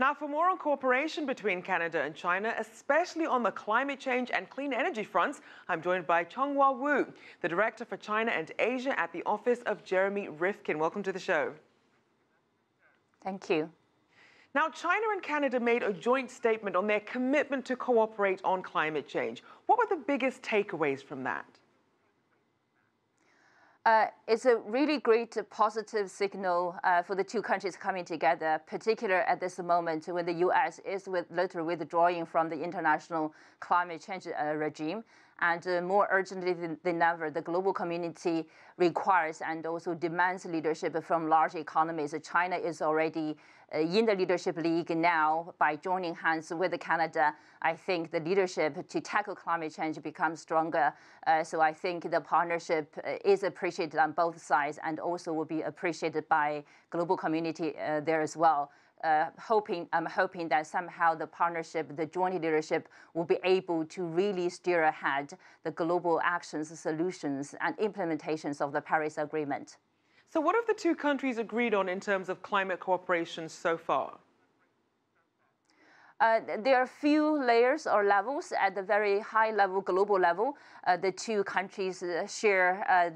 Now, for more on cooperation between Canada and China, especially on the climate change and clean energy fronts, I'm joined by Changhua Wu, the Director for China and Asia at the Office of Jeremy Rifkin. Welcome to the show. Thank you. Now, China and Canada made a joint statement on their commitment to cooperate on climate change. What were the biggest takeaways from that? It's a really great positive signal for the two countries coming together, particularly at this moment when the U.S. is literally withdrawing from the international climate change regime. And more urgently than ever, the global community requires and also demands leadership from large economies. China is already in the leadership league now. By joining hands with Canada, I think the leadership to tackle climate change becomes stronger. So I think the partnership is appreciated on both sides and also will be appreciated by global community there as well. I'm hoping that somehow the partnership, the joint leadership will be able to really steer ahead the global actions, solutions, and implementations of the Paris Agreement. So what have the two countries agreed on in terms of climate cooperation so far? There are a few layers or levels. At the very high level, global level, the two countries share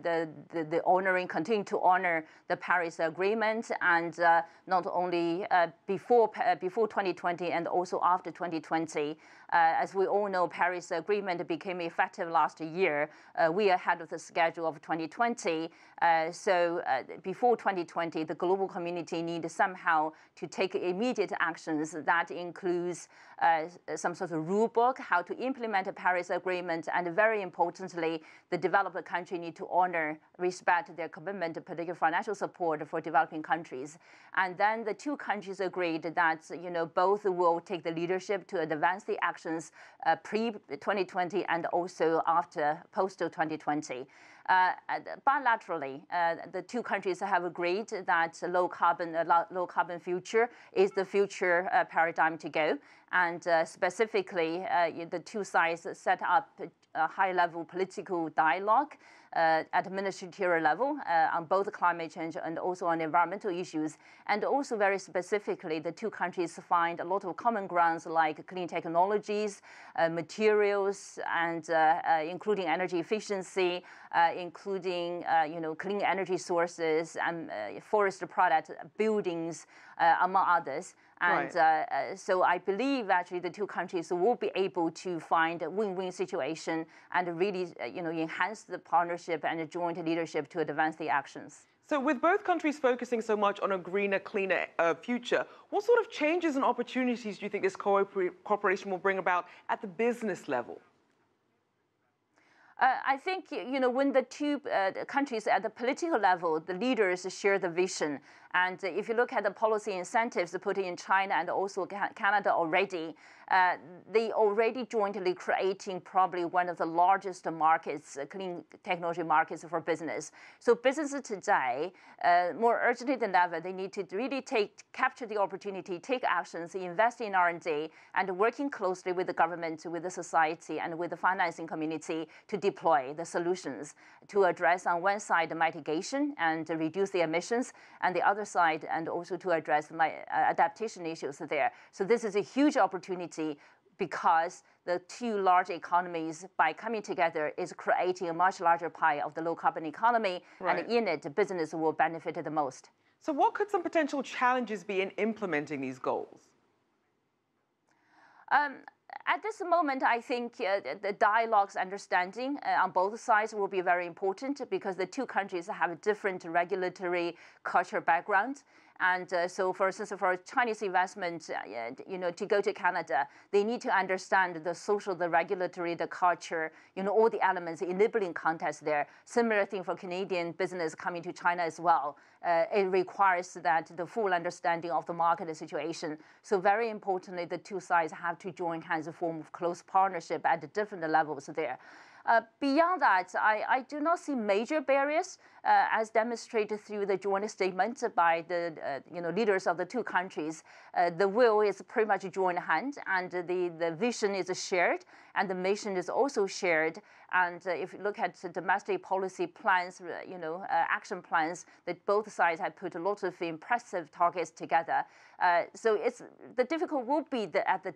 continue to honor the Paris Agreement, and not only before 2020 and also after 2020. As we all know, Paris Agreement became effective last year. We are ahead of the schedule of 2020. So before 2020, the global community needs somehow to take immediate actions. That includes some sort of rule book, how to implement the Paris Agreement, and very importantly, the developed country need to honor, respect their commitment to particular financial support for developing countries. And then the two countries agreed that both will take the leadership to advance the actions pre-2020 and also after post-2020. Bilaterally, the two countries have agreed that low carbon future is the future paradigm to go. And specifically, the two sides set up a high-level political dialogue at ministerial level on both climate change and also on environmental issues. And also very specifically, the two countries find a lot of common grounds like clean technologies, materials, and including energy efficiency, including clean energy sources and forest product buildings, among others. And right. So I believe actually the two countries will be able to find a win-win situation and really enhance the partnership and the joint leadership to advance the actions. So with both countries focusing so much on a greener, cleaner future, what sort of changes and opportunities do you think this cooperation will bring about at the business level? I think, when the two countries at the political level, the leaders share the vision. And if you look at the policy incentives put in China and also Canada already, they already jointly creating probably one of the largest markets, clean technology markets for business. So businesses today, more urgently than ever, they need to really capture the opportunity, take actions, invest in R&D, and working closely with the government, with the society, and with the financing community to deploy the solutions to address on one side the mitigation and reduce the emissions, and the other side and also to address adaptation issues there. So this is a huge opportunity because the two large economies, by coming together, is creating a much larger pie of the low carbon economy, right. And in it, business will benefit the most. So what could some potential challenges be in implementing these goals? At this moment, I think the dialogue's understanding on both sides will be very important because the two countries have different regulatory cultural backgrounds. And so, for instance, for Chinese investment, to go to Canada, they need to understand the social, the regulatory, the culture, all the elements, enabling context there. Similar thing for Canadian business coming to China as well. It requires that the full understanding of the market situation. So very importantly, the two sides have to join hands, form close partnership at the different levels there. Beyond that, I do not see major barriers. as demonstrated through the joint statement by the leaders of the two countries, the will is pretty much joint hand, and the vision is shared, and the mission is also shared. And if you look at the domestic policy plans, action plans, that both sides have put a lot of impressive targets together. So the difficult will be at the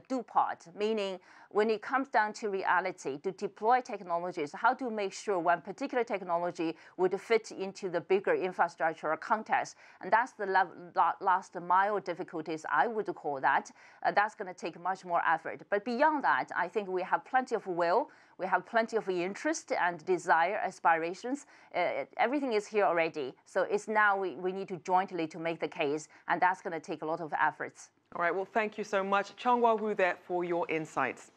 do part, meaning when it comes down to reality, to deploy technologies, how to make sure one particular technology would fit into the bigger infrastructure context. And that's the last mile difficulties, I would call that. That's going to take much more effort. But beyond that, I think we have plenty of will. We have plenty of interest and desire, aspirations. Everything is here already. So it's now we need to jointly to make the case, and that's going to take a lot of efforts. All right, well, thank you so much. Changhua Wu there for your insights.